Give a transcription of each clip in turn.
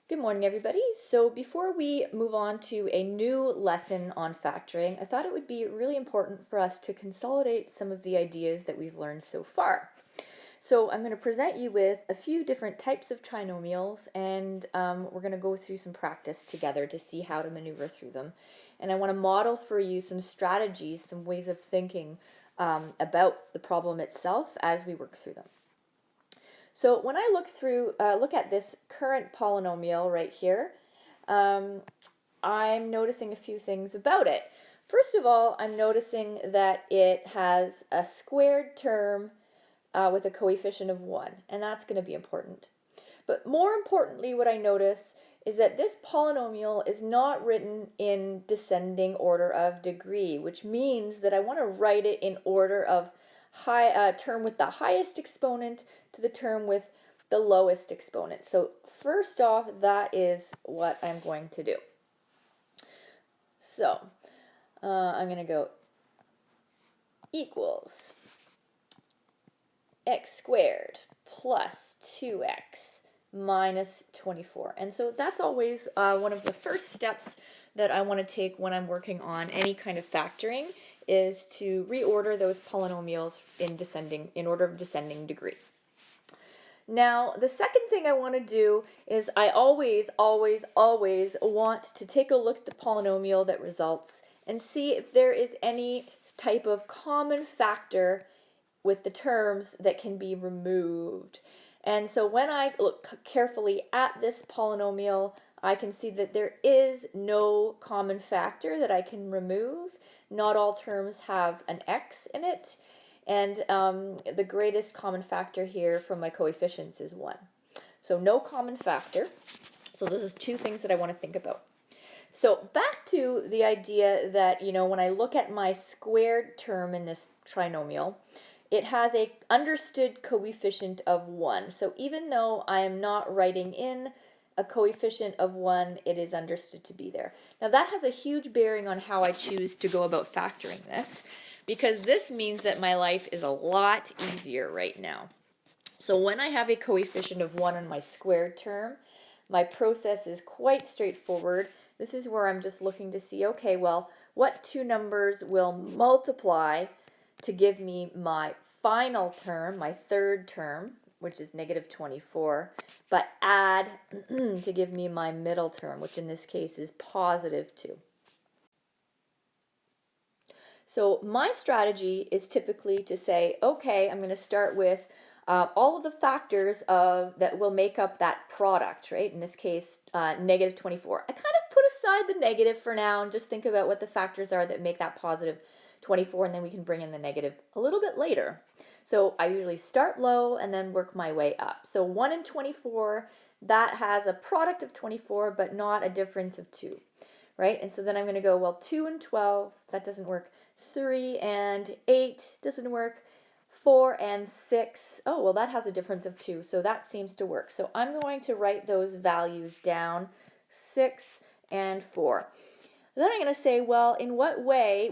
Good morning, everybody. So before we move on to a new lesson on factoring, I thought it would be really important for us to consolidate some of the ideas that we've learned so far. So I'm going to present you with a few different types of trinomials, and we're going to go through some practice together to see how to maneuver through them. And I want to model for you some strategies, some ways of thinking about the problem itself as we work through them. So when I look at this current polynomial right here, I'm noticing a few things about it. First of all, I'm noticing that it has a squared term with a coefficient of 1, and that's going to be important. But more importantly, what I notice is that this polynomial is not written in descending order of degree, which means that I want to write it in order of term with the highest exponent to the term with the lowest exponent. So first off, that is what I'm going to do. So I'm going to go equals x squared plus 2x minus 24. And so that's always one of the first steps that I want to take when I'm working on any kind of factoring, is to reorder those polynomials in order of descending degree. Now, the second thing I want to do is I always want to take a look at the polynomial that results and see if there is any type of common factor with the terms that can be removed. And so when I look carefully at this polynomial, I can see that there is no common factor that I can remove. Not all terms have an x in it, and the greatest common factor here from my coefficients is 1. So no common factor. So this is two things that I want to think about. So back to the idea that, when I look at my squared term in this trinomial, it has a understood coefficient of 1. So even though I am not writing in a coefficient of 1, it is understood to be there. Now that has a huge bearing on how I choose to go about factoring this, because this means that my life is a lot easier right now. So when I have a coefficient of 1 in my squared term, my process is quite straightforward. This is where I'm just looking to see, okay, well, what two numbers will multiply to give me my final term, my third term, which is negative 24, but add to give me my middle term, which in this case is positive 2. So my strategy is typically to say, okay, I'm going to start with all of the factors that will make up that product, right? In this case, negative 24. I kind of put aside the negative for now and just think about what the factors are that make that positive 24, and then we can bring in the negative a little bit later. So I usually start low and then work my way up. So 1 and 24, that has a product of 24, but not a difference of 2, right? And so then I'm going to go, well, 2 and 12, that doesn't work. 3 and 8 doesn't work. 4 and 6, oh, well, that has a difference of 2, so that seems to work. So I'm going to write those values down, 6 and 4. Then I'm going to say, well, in what way,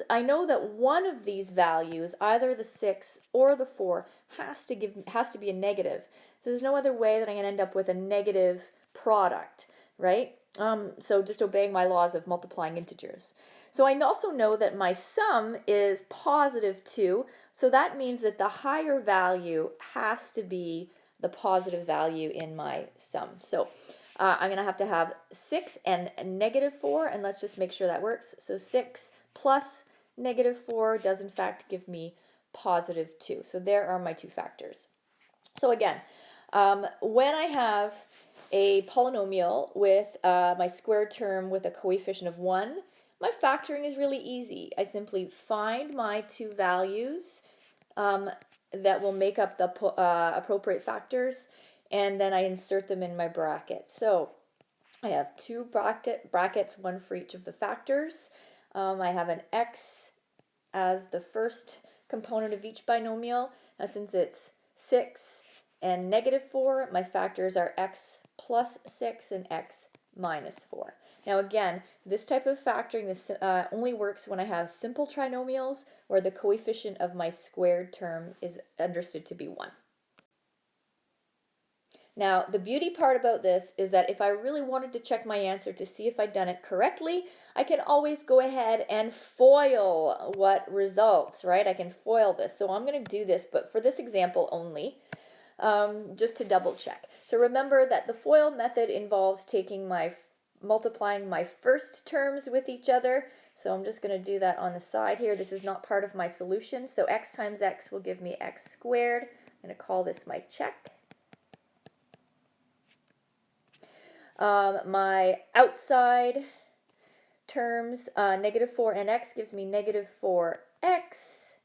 I know that one of these values, either the 6 or the 4, has to be a negative. So there's no other way that I'm going to end up with a negative product, right? So just obeying my laws of multiplying integers. So I also know that my sum is positive 2, so that means that the higher value has to be the positive value in my sum. So I'm going to have 6 and negative 4, and let's just make sure that works. So 6 plus negative 4 does in fact give me positive 2. So there are my two factors. So again, when I have a polynomial with my squared term with a coefficient of 1, my factoring is really easy. I simply find my two values that will make up the appropriate factors, and then I insert them in my bracket. So I have two brackets, one for each of the factors. I have an x as the first component of each binomial. Now since it's 6 and negative 4, my factors are x plus 6 and x minus 4. Now again, this type of factoring only works when I have simple trinomials where the coefficient of my squared term is understood to be 1. Now, the beauty part about this is that if I really wanted to check my answer to see if I'd done it correctly, I can always go ahead and FOIL what results, right? I can FOIL this. So I'm going to do this, but for this example only, just to double check. So remember that the FOIL method involves multiplying my first terms with each other. So I'm just going to do that on the side here. This is not part of my solution. So x times x will give me x squared. I'm going to call this my check. My outside terms, negative 4nx gives me negative 4x.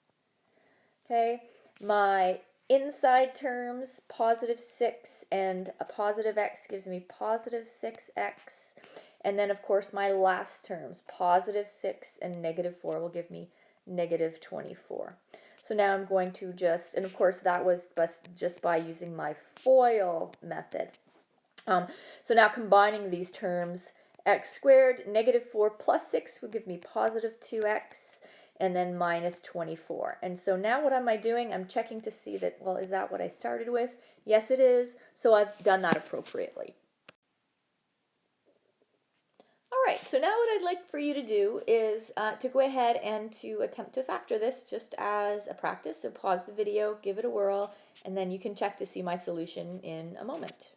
Okay, my inside terms, positive 6 and a positive x gives me positive 6x. And then, of course, my last terms, positive 6 and negative 4 will give me negative 24. So now I'm going to and of course, that was just by using my FOIL method. So now combining these terms, x squared, negative 4 plus 6 will give me positive 2x, and then minus 24. And so now what am I doing? I'm checking to see that, well, is that what I started with? Yes, it is. So I've done that appropriately. All right, so now what I'd like for you to do is to go ahead and to attempt to factor this just as a practice. So pause the video, give it a whirl, and then you can check to see my solution in a moment.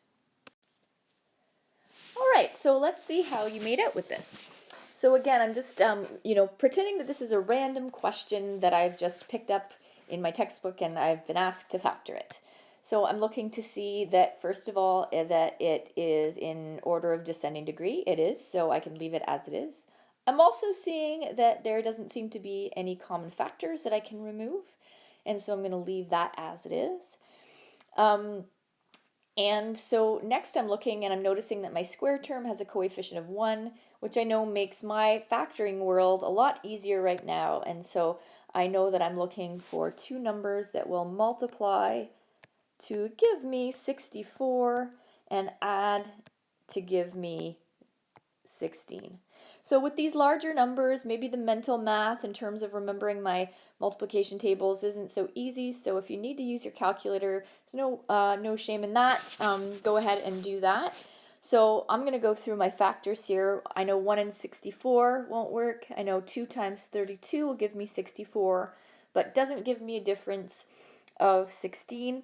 All right, so let's see how you made out with this. So again, I'm just, pretending that this is a random question that I've just picked up in my textbook and I've been asked to factor it. So I'm looking to see that, first of all, that it is in order of descending degree. It is, so I can leave it as it is. I'm also seeing that there doesn't seem to be any common factors that I can remove, and so I'm going to leave that as it is. And so next I'm looking and I'm noticing that my square term has a coefficient of 1, which I know makes my factoring world a lot easier right now. And so I know that I'm looking for two numbers that will multiply to give me 64 and add to give me 16. So with these larger numbers, maybe the mental math in terms of remembering my multiplication tables isn't so easy. So if you need to use your calculator, there's no shame in that. Go ahead and do that. So I'm going to go through my factors here. I know 1 and 64 won't work. I know 2 times 32 will give me 64, but doesn't give me a difference of 16.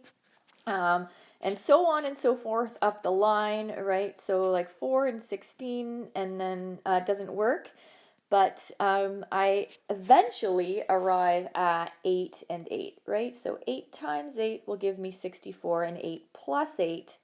And so on and so forth up the line, right? So like 4 and 16, and then it doesn't work. But I eventually arrive at 8 and 8, right? So 8 times 8 will give me 64, and 8 plus 8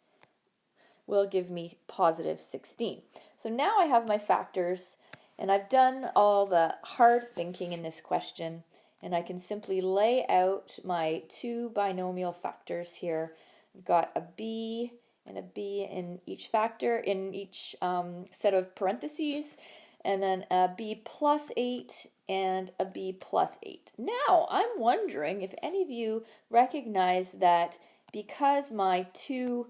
will give me positive 16. So now I have my factors, and I've done all the hard thinking in this question, and I can simply lay out my two binomial factors here. I've got a b and a b in each factor, in each set of parentheses, and then a b plus 8 and a b plus 8. Now, I'm wondering if any of you recognize that because my two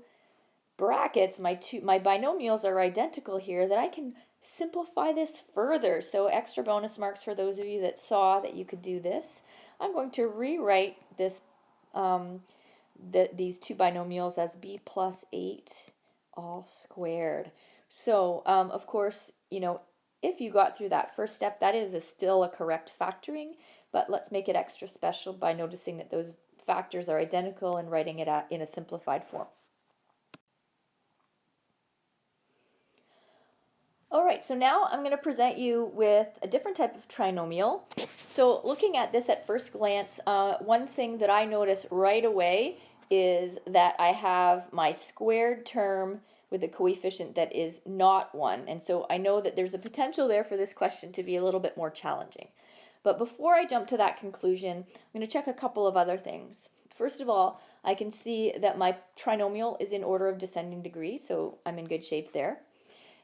brackets, my binomials are identical here, that I can simplify this further. So extra bonus marks for those of you that saw that you could do this. I'm going to rewrite this these two binomials as b plus 8 all squared. So of course, if you got through that first step, that is still a correct factoring, but let's make it extra special by noticing that those factors are identical and writing it in a simplified form. All right, so now I'm going to present you with a different type of trinomial. So looking at this at first glance, one thing that I notice right away is that I have my squared term with a coefficient that is not 1. And so I know that there's a potential there for this question to be a little bit more challenging. But before I jump to that conclusion, I'm going to check a couple of other things. First of all, I can see that my trinomial is in order of descending degree, so I'm in good shape there.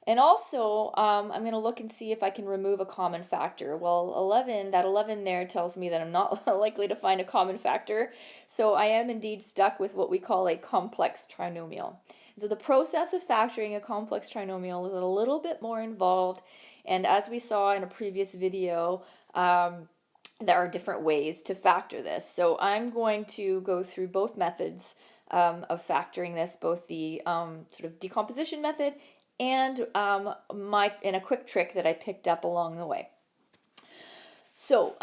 And also, I'm going to look and see if I can remove a common factor. Well, that 11 there tells me that I'm not likely to find a common factor. So I am indeed stuck with what we call a complex trinomial. So the process of factoring a complex trinomial is a little bit more involved. And as we saw in a previous video, there are different ways to factor this. So I'm going to go through both methods of factoring this, both the sort of decomposition method and a quick trick that I picked up along the way. So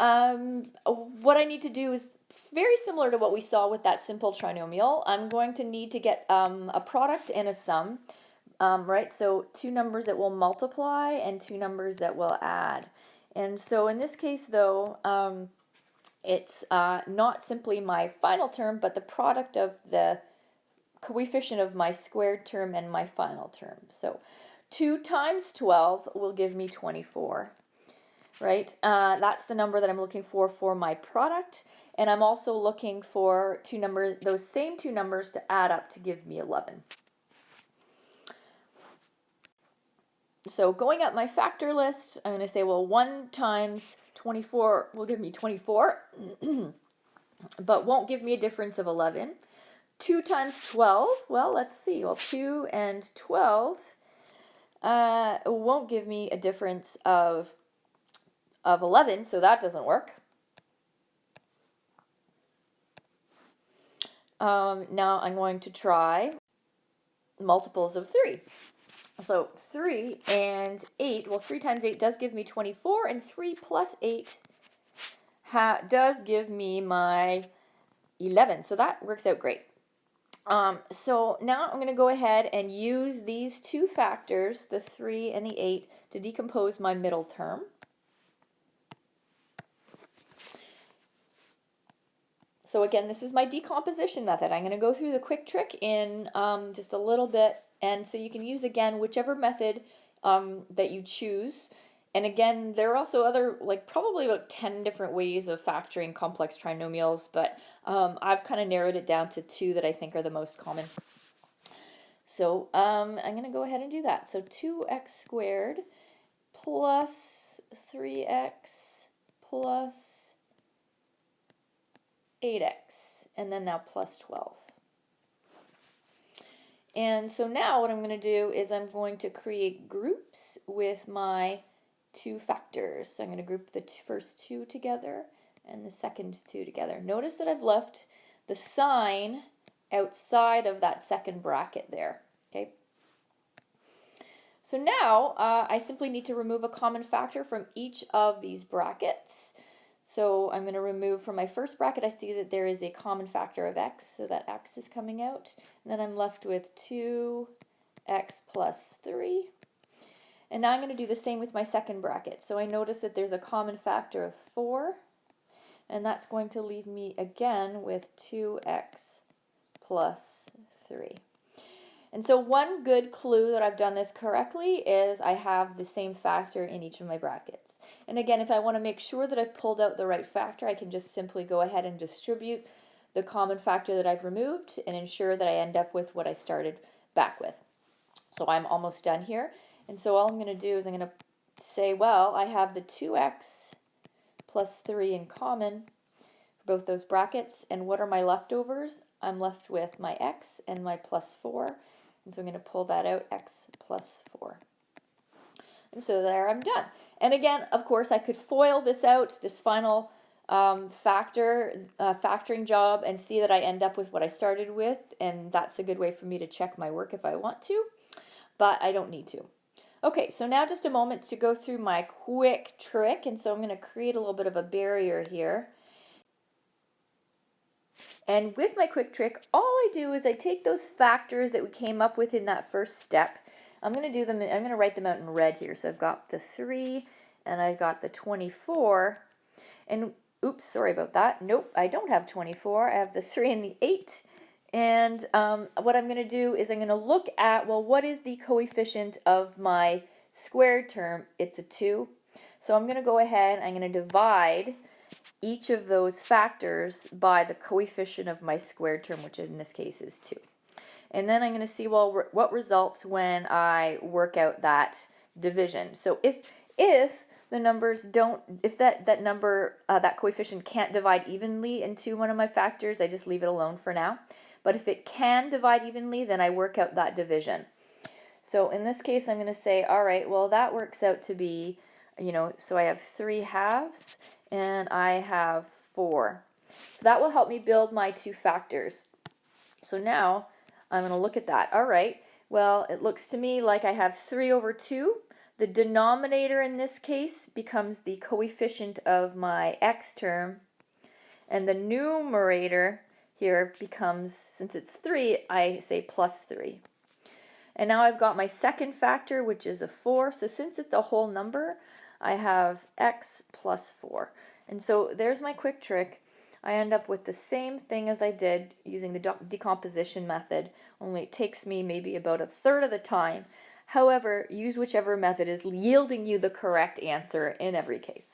what I need to do is very similar to what we saw with that simple trinomial. I'm going to need to get a product and a sum, right? So two numbers that will multiply and two numbers that will add. And so in this case, though, it's not simply my final term, but the product of the coefficient of my squared term and my final term. So 2 times 12 will give me 24, right? That's the number that I'm looking for my product, and I'm also looking for two numbers, those same two numbers, to add up to give me 11. So going up my factor list, I'm going to say, well, 1 times 24 will give me 24, but won't give me a difference of 11. 2 times 12, well, let's see. Well, 2 and 12 won't give me a difference of 11, so that doesn't work. Now I'm going to try multiples of 3. So 3 and 8, well, 3 times 8 does give me 24, and 3 plus 8 does give me my 11, so that works out great. So now I'm going to go ahead and use these two factors, the 3 and the 8, to decompose my middle term. So again, this is my decomposition method. I'm going to go through the quick trick in just a little bit, and so you can use, again, whichever method that you choose. And again, there are also other, like probably about 10 different ways of factoring complex trinomials, but I've kind of narrowed it down to 2 that I think are the most common. So I'm going to go ahead and do that. So 2x squared plus 3x plus 8x, and then now plus 12. And so now what I'm going to do is I'm going to create groups with my two factors. So I'm going to group the first two together and the second two together. Notice that I've left the sign outside of that second bracket there. Okay. So now I simply need to remove a common factor from each of these brackets. So I'm going to remove from my first bracket, I see that there is a common factor of x, so that x is coming out. And then I'm left with 2x plus 3. And now I'm going to do the same with my second bracket. So I notice that there's a common factor of 4, and that's going to leave me again with 2x plus 3. And so one good clue that I've done this correctly is I have the same factor in each of my brackets. And again, if I want to make sure that I've pulled out the right factor, I can just simply go ahead and distribute the common factor that I've removed and ensure that I end up with what I started back with. So I'm almost done here. And so all I'm going to do is I'm going to say, well, I have the 2x plus 3 in common for both those brackets. And what are my leftovers? I'm left with my x and my plus 4. And so I'm going to pull that out, x plus 4. And so there I'm done. And again, of course, I could FOIL this out, this final factoring job, and see that I end up with what I started with. And that's a good way for me to check my work if I want to, but I don't need to. Okay, so now just a moment to go through my quick trick. And so I'm going to create a little bit of a barrier here. And with my quick trick, all I do is I take those factors that we came up with in that first step. I'm going to write them out in red here. So I've got the 3 and I've got the 24. And oops, sorry about that. Nope, I don't have 24. I have the 3 and the 8. And what I'm going to do is I'm going to look at, well, what is the coefficient of my squared term? It's a 2. So I'm going to go ahead and I'm going to divide each of those factors by the coefficient of my squared term, which in this case is 2. And then I'm going to see, well, what results when I work out that division. So if the numbers don't, if that number, that coefficient can't divide evenly into one of my factors, I just leave it alone for now. But if it can divide evenly, then I work out that division. So in this case, I'm going to say, all right, well, that works out to be, so I have 3 halves and I have 4. So that will help me build my two factors. So now I'm going to look at that. All right, well, it looks to me like I have 3 over 2. The denominator in this case becomes the coefficient of my x term, and the numerator here becomes, since it's 3, I say plus 3. And now I've got my second factor, which is a 4. So since it's a whole number, I have x plus 4. And so there's my quick trick. I end up with the same thing as I did using the decomposition method, only it takes me maybe about a third of the time. However, use whichever method is yielding you the correct answer in every case.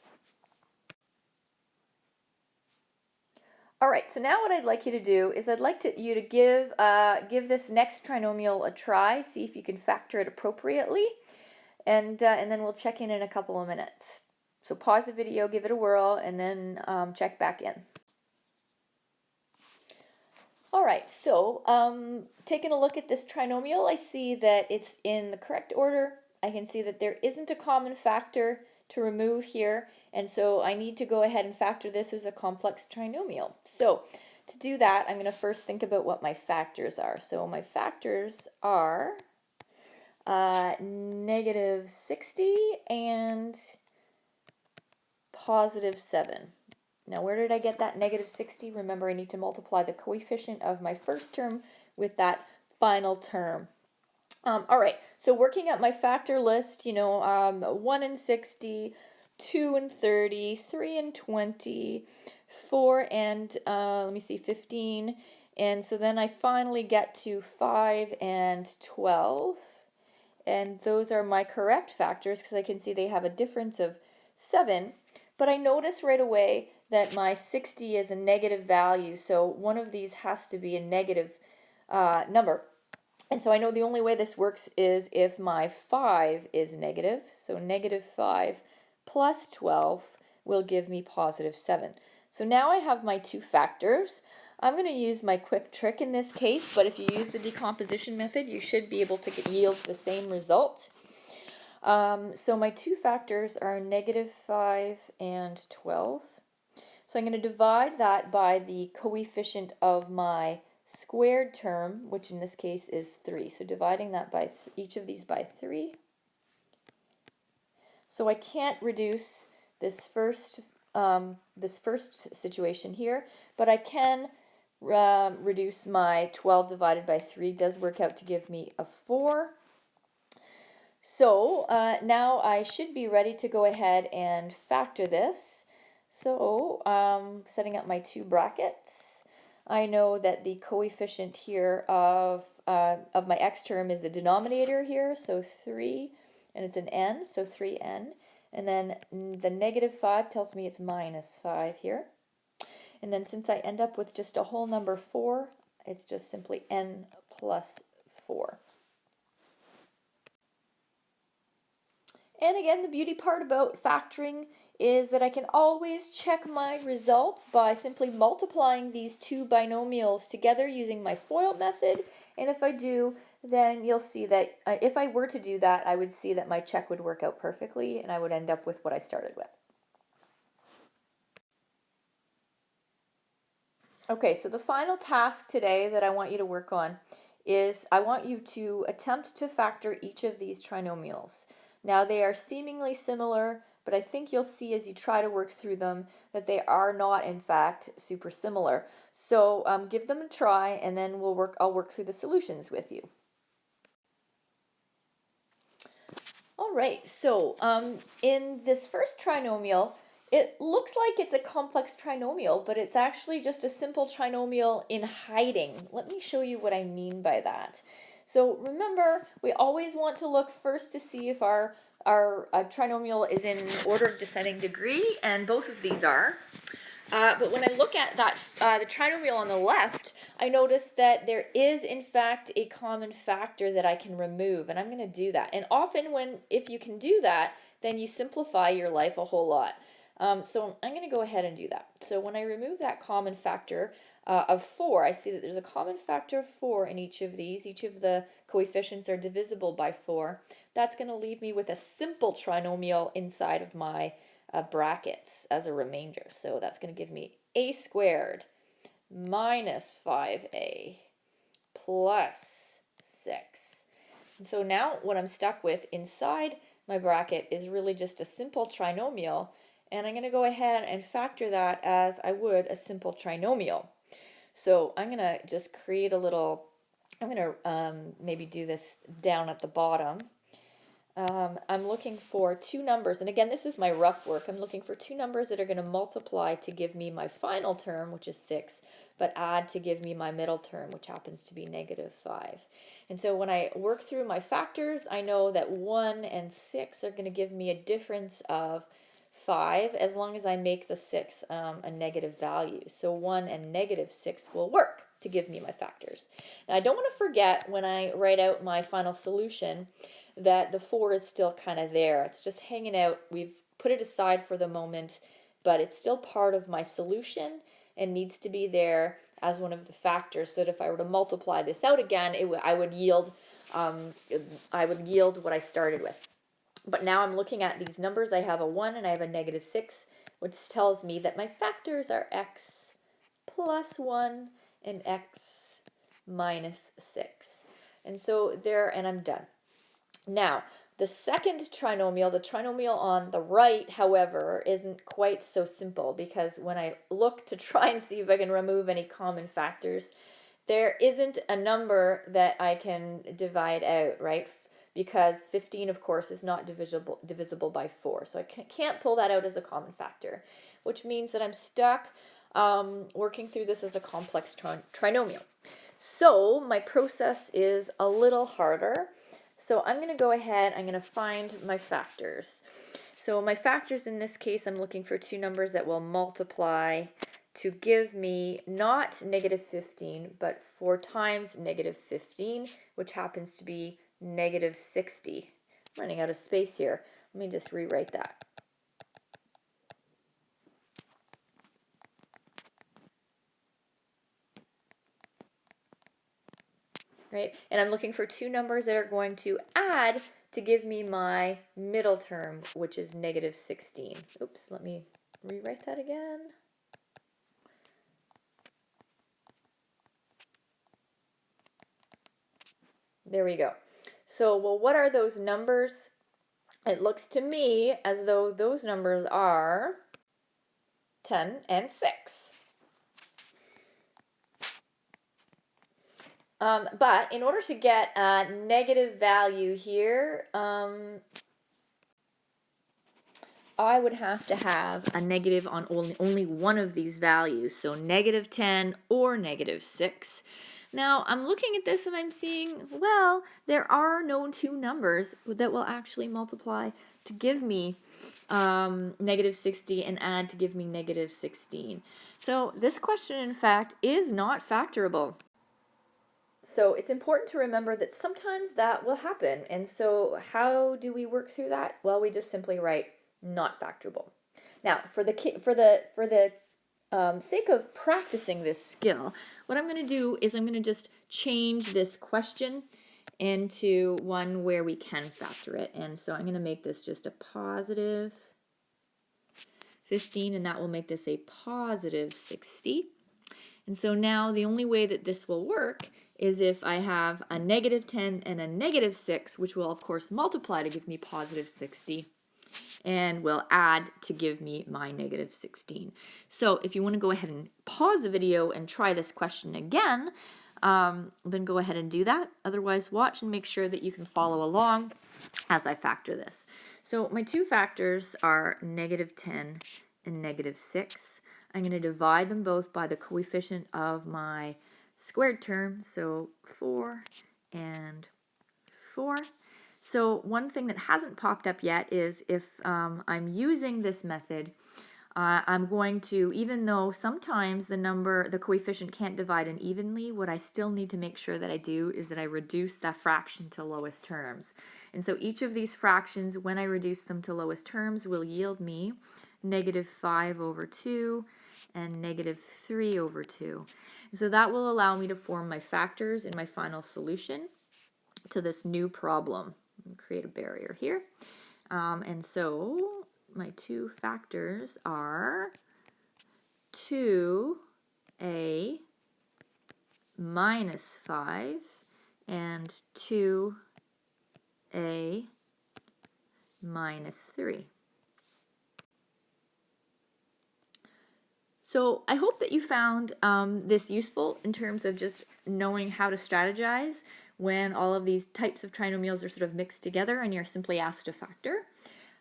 All right, so now what I'd like you to do is I'd like you to give this next trinomial a try, see if you can factor it appropriately, and then we'll check in a couple of minutes. So pause the video, give it a whirl, and then check back in. All right, so taking a look at this trinomial, I see that it's in the correct order. I can see that there isn't a common factor to remove here, and so I need to go ahead and factor this as a complex trinomial. So to do that, I'm going to first think about what my factors are. So my factors are negative 60 and positive 7. Now, where did I get that negative 60? Remember, I need to multiply the coefficient of my first term with that final term. All right, so working at my factor list, 1 and 60, 2 and 30, 3 and 20, 4 and, 15. And so then I finally get to 5 and 12. And those are my correct factors because I can see they have a difference of 7. But I notice right away that my 60 is a negative value, so one of these has to be a negative number. And so I know the only way this works is if my 5 is negative, so negative 5 plus 12 will give me positive 7. So now I have my two factors. I'm going to use my quick trick in this case, but if you use the decomposition method, you should be able to yield the same result. So my two factors are negative 5 and 12. So I'm going to divide that by the coefficient of my squared term, which in this case is 3. So dividing that by each of these by 3. So I can't reduce this first situation here, but I can reduce my 12 divided by 3. Does work out to give me a 4. So now I should be ready to go ahead and factor this. So setting up my two brackets, I know that the coefficient here of my x term is the denominator here, so 3, and it's an n, so 3n. And then the negative 5 tells me it's minus 5 here. And then since I end up with just a whole number 4, it's just simply n plus 4. And again, the beauty part about factoring is that I can always check my result by simply multiplying these two binomials together using my FOIL method. And if I do, then you'll see that if I were to do that, I would see that my check would work out perfectly and I would end up with what I started with. Okay, so the final task today that I want you to work on is I want you to attempt to factor each of these trinomials. Now they are seemingly similar, but I think you'll see as you try to work through them that they are not in fact super similar. So give them a try and then I'll work through the solutions with you. All right, so in this first trinomial, it looks like it's a complex trinomial, but it's actually just a simple trinomial in hiding. Let me show you what I mean by that. So remember, we always want to look first to see if our trinomial is in order of descending degree, and both of these are. But when I look at that, the trinomial on the left, I notice that there is in fact a common factor that I can remove, and I'm going to do that. And often if you can do that, then you simplify your life a whole lot. So I'm going to go ahead and do that. So when I remove that common factor of 4, I see that there's a common factor of 4 in each of these. Each of the coefficients are divisible by 4. That's going to leave me with a simple trinomial inside of my brackets as a remainder. So that's going to give me a squared minus 5a plus 6. And so now what I'm stuck with inside my bracket is really just a simple trinomial, and I'm going to go ahead and factor that as I would a simple trinomial. So I'm going to just create a little, I'm going to maybe do this down at the bottom. I'm looking for two numbers, and again, this is my rough work. I'm looking for two numbers that are going to multiply to give me my final term, which is 6, but add to give me my middle term, which happens to be -5. And so when I work through my factors, I know that 1 and 6 are going to give me a difference of 5 as long as I make the 6 a negative value. So 1 and -6 will work to give me my factors. Now I don't want to forget when I write out my final solution that the 4 is still kind of there. It's just hanging out. We've put it aside for the moment, but it's still part of my solution and needs to be there as one of the factors, so that if I were to multiply this out again, I would yield what I started with. But now I'm looking at these numbers. I have a 1 and I have a -6, which tells me that my factors are x plus 1 and x minus 6. And so there, and I'm done. Now, the second trinomial, the trinomial on the right, however, isn't quite so simple, because when I look to try and see if I can remove any common factors, there isn't a number that I can divide out, right? Because 15, of course, is not divisible by 4. So I can't pull that out as a common factor, which means that I'm stuck working through this as a complex trinomial. So my process is a little harder. So I'm going to go ahead, I'm going to find my factors. So my factors in this case, I'm looking for two numbers that will multiply to give me not -15, but 4 times -15, which happens to be -60. I'm running out of space here. Let me just rewrite that. Right? And I'm looking for two numbers that are going to add to give me my middle term, which is -16. Oops, let me rewrite that again. There we go. So, well, what are those numbers? It looks to me as though those numbers are 10 and 6. But in order to get a negative value here, I would have to have a negative on only one of these values, so -10 or -6. Now, I'm looking at this and I'm seeing, well, there are no two numbers that will actually multiply to give me -60 and add to give me -16. So this question, in fact, is not factorable. So it's important to remember that sometimes that will happen. And so how do we work through that? Well, we just simply write not factorable. Now, for the sake of practicing this skill, what I'm going to do is I'm going to just change this question into one where we can factor it. And so I'm going to make this just a positive 15, and that will make this a positive 60. And so now the only way that this will work is if I have a -10 and a -6, which will of course multiply to give me positive 60, and will add to give me my -16. So if you want to go ahead and pause the video and try this question again, then go ahead and do that. Otherwise, watch and make sure that you can follow along as I factor this. So my two factors are -10 and -6. I'm going to divide them both by the coefficient of my squared term, so 4 and 4. So one thing that hasn't popped up yet is if I'm using this method, I'm going to, even though sometimes the coefficient can't divide unevenly, what I still need to make sure that I do is that I reduce that fraction to lowest terms. And so each of these fractions, when I reduce them to lowest terms, will yield me -5/2 and -3/2. So that will allow me to form my factors in my final solution to this new problem. Create a barrier here. And so my two factors are 2a minus 5 and 2a minus 3. So I hope that you found this useful in terms of just knowing how to strategize when all of these types of trinomials are sort of mixed together and you're simply asked to factor.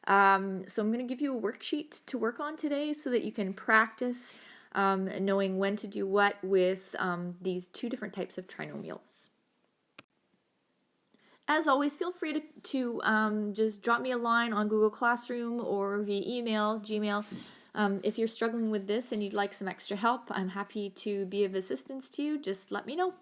So I'm going to give you a worksheet to work on today so that you can practice knowing when to do what with these two different types of trinomials. As always, feel free to just drop me a line on Google Classroom or via email, Gmail. If you're struggling with this and you'd like some extra help, I'm happy to be of assistance to you. Just let me know.